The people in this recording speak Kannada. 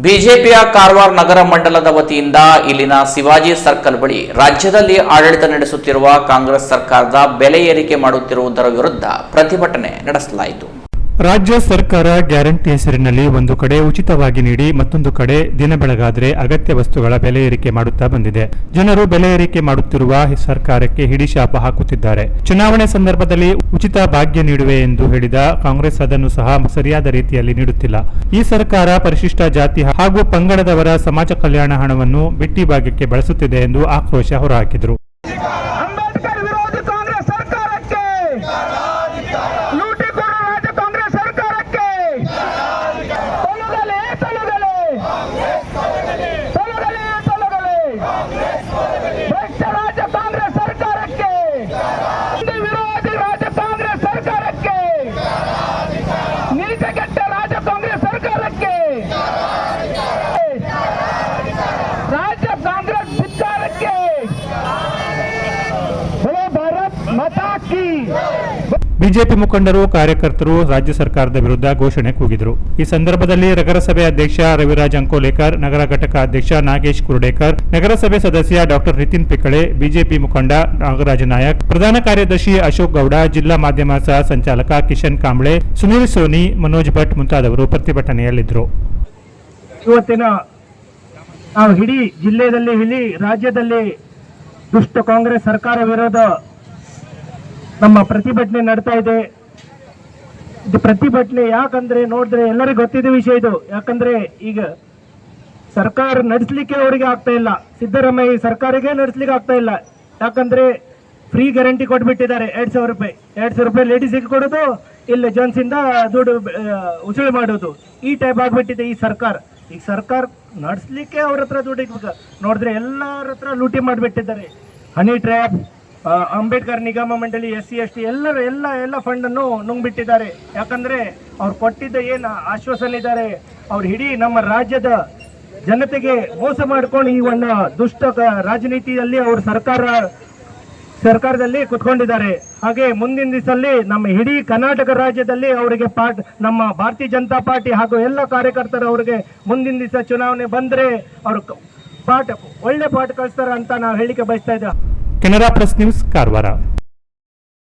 ಬಿಜೆಪಿಯ ಕಾರವಾರ ನಗರ ಮಂಡಲದ ವತಿಯಿಂದ ಇಲ್ಲಿನ ಶಿವಾಜಿ ಸರ್ಕಲ್ ಬಳಿ ರಾಜ್ಯದಲ್ಲಿ ಆಡಳಿತ ನಡೆಸುತ್ತಿರುವ ಕಾಂಗ್ರೆಸ್ ಸರ್ಕಾರದ ಬೆಲೆ ಏರಿಕೆ ಮಾಡುತ್ತಿರುವುದರ ವಿರುದ್ಧ ಪ್ರತಿಭಟನೆ ನಡೆಸಲಾಯಿತು. ರಾಜ್ಯ ಸರ್ಕಾರ ಗ್ಯಾರಂಟಿ ಹೆಸರಿನಲ್ಲಿ ಒಂದು ಕಡೆ ಉಚಿತವಾಗಿ ನೀಡಿ ಮತ್ತೊಂದು ಕಡೆ ದಿನ ಬೆಳಗಾದರೆ ಅಗತ್ಯ ವಸ್ತುಗಳ ಬೆಲೆ ಏರಿಕೆ ಮಾಡುತ್ತಾ ಬಂದಿದೆ. ಜನರು ಬೆಲೆ ಏರಿಕೆ ಮಾಡುತ್ತಿರುವ ಸರ್ಕಾರಕ್ಕೆ ಹಿಡಿಶಾಪ ಹಾಕುತ್ತಿದ್ದಾರೆ. ಚುನಾವಣೆ ಸಂದರ್ಭದಲ್ಲಿ ಉಚಿತ ಭಾಗ್ಯ ನೀಡುವೆ ಎಂದು ಹೇಳಿದ ಕಾಂಗ್ರೆಸ್ ಅದನ್ನು ಸಹ ಸರಿಯಾದ ರೀತಿಯಲ್ಲಿ ನೀಡುತ್ತಿಲ್ಲ. ಈ ಸರ್ಕಾರ ಪರಿಶಿಷ್ಟ ಜಾತಿ ಹಾಗೂ ಪಂಗಡದವರ ಸಮಾಜ ಕಲ್ಯಾಣ ಹಣವನ್ನು ಬಿಟ್ಟಿ ಭಾಗ್ಯಕ್ಕೆ ಬಳಸುತ್ತಿದೆ ಎಂದು ಆಕ್ರೋಶ ಹೊರಹಾಕಿದರು. ಬಿಜೆಪಿ ಮುಖಂಡರು ಕಾರ್ಯಕರ್ತರು ರಾಜ್ಯ ಸರ್ಕಾರದ ವಿರುದ್ಧ ಘೋಷಣೆ ಕೂಗಿದರು. ಈ ಸಂದರ್ಭದಲ್ಲಿ ನಗರಸಭೆ ಅಧ್ಯಕ್ಷ ರವಿರಾಜ್ ಅಂಕೋಲೇಕರ್, ನಗರ ಘಟಕ ಅಧ್ಯಕ್ಷ ನಾಗೇಶ್ ಕುರುಡೇಕರ್, ನಗರಸಭೆ ಸದಸ್ಯ ಡಾಕ್ಟರ್ ನಿತಿನ್ ಪಿಕಳೆ, ಬಿಜೆಪಿ ಮುಖಂಡ ನಾಗರಾಜ ನಾಯಕ್, ಪ್ರಧಾನ ಕಾರ್ಯದರ್ಶಿ ಅಶೋಕ್ ಗೌಡ, ಜಿಲ್ಲಾ ಮಾಧ್ಯಮ ಸಹ ಸಂಚಾಲಕ ಕಿಶನ್ ಕಾಂಬ್ಳೆ, ಸುನೀಲ್ ಸೋನಿ, ಮನೋಜ್ ಭಟ್ ಮುಂತಾದವರು ಪ್ರತಿಭಟನೆಯಲ್ಲಿದ್ದರು. ಇವತ್ತಿನ ನಾವು ಇಡೀ ಜಿಲ್ಲೆಯಲ್ಲಿ ಇಡೀ ರಾಜ್ಯದಲ್ಲಿ ದುಷ್ಟ ಕಾಂಗ್ರೆಸ್ ಸರ್ಕಾರ ವಿರೋಧ ನಮ್ಮ ಪ್ರತಿಭಟನೆ ನಡ್ತಾ ಇದೆ. ಇದು ಪ್ರತಿಭಟನೆ ಯಾಕಂದ್ರೆ ನೋಡಿದ್ರೆ ಎಲ್ಲರಿಗೂ ಗೊತ್ತಿದ್ದ ವಿಷಯ ಇದು. ಯಾಕಂದ್ರೆ ಈಗ ಸರ್ಕಾರ ನಡೆಸಲಿಕ್ಕೆ ಅವರಿಗೆ ಆಗ್ತಾ ಇಲ್ಲ, ಸಿದ್ದರಾಮಯ್ಯ ಸರ್ಕಾರಕ್ಕೆ ನಡೆಸಲಿಕ್ಕೆ ಆಗ್ತಾ ಇಲ್ಲ. ಯಾಕಂದ್ರೆ ಫ್ರೀ ಗ್ಯಾರಂಟಿ ಕೊಟ್ಬಿಟ್ಟಿದ್ದಾರೆ. 2,000 ರೂಪಾಯಿ ಲೇಡೀಸಿಗೆ ಕೊಡೋದು, ಇಲ್ಲಿ ಜೆಂಟ್ಸ್ ಇಂದ ದುಡ್ಡು ಉಸುಳು ಮಾಡೋದು, ಈ ಟೈಪ್ ಆಗ್ಬಿಟ್ಟಿದೆ ಈ ಸರ್ಕಾರ. ಈ ಸರ್ಕಾರ ನಡೆಸಲಿಕ್ಕೆ ಅವ್ರ ಹತ್ರ ದುಡ್ಡು ನೋಡಿದ್ರೆ ಎಲ್ಲರ ಹತ್ರ ಲೂಟಿ ಮಾಡಿಬಿಟ್ಟಿದ್ದಾರೆ. ಹನಿ ಟ್ರ್ಯಾಪ್, ಅಂಬೇಡ್ಕರ್ ನಿಗಮ ಮಂಡಳಿ, SC ST ಎಲ್ಲ ಫಂಡ್ ಅನ್ನು ನುಂಗ್ಬಿಟ್ಟಿದ್ದಾರೆ. ಯಾಕಂದ್ರೆ ಅವ್ರು ಕೊಟ್ಟಿದ್ದ ಏನು ಆಶ್ವಾಸನೆ ಇದ್ದಾರೆ, ಅವ್ರು ಇಡೀ ನಮ್ಮ ರಾಜ್ಯದ ಜನತೆಗೆ ಮೋಸ ಮಾಡ್ಕೊಂಡು ಈ ಒಂದು ದುಷ್ಟ ರಾಜನೀತಿಯಲ್ಲಿ ಅವ್ರ ಸರ್ಕಾರದಲ್ಲಿ ಕುತ್ಕೊಂಡಿದ್ದಾರೆ. ಹಾಗೆ ಮುಂದಿನ ದಿವಸದಲ್ಲಿ ನಮ್ಮ ಇಡೀ ಕರ್ನಾಟಕ ರಾಜ್ಯದಲ್ಲಿ ಅವರಿಗೆ ನಮ್ಮ ಭಾರತೀಯ ಜನತಾ ಪಾರ್ಟಿ ಹಾಗೂ ಎಲ್ಲ ಕಾರ್ಯಕರ್ತರು ಅವರಿಗೆ ಮುಂದಿನ ದಿವಸ ಚುನಾವಣೆ ಬಂದ್ರೆ ಅವ್ರ ಒಳ್ಳೆ ಪಾಠ ಕಳಿಸ್ತಾರ ಅಂತ ನಾವು ಹೇಳಿಕೆ ಬಯಸ್ತಾ ಇದ್ದೇವೆ. Canara press news, Karwar.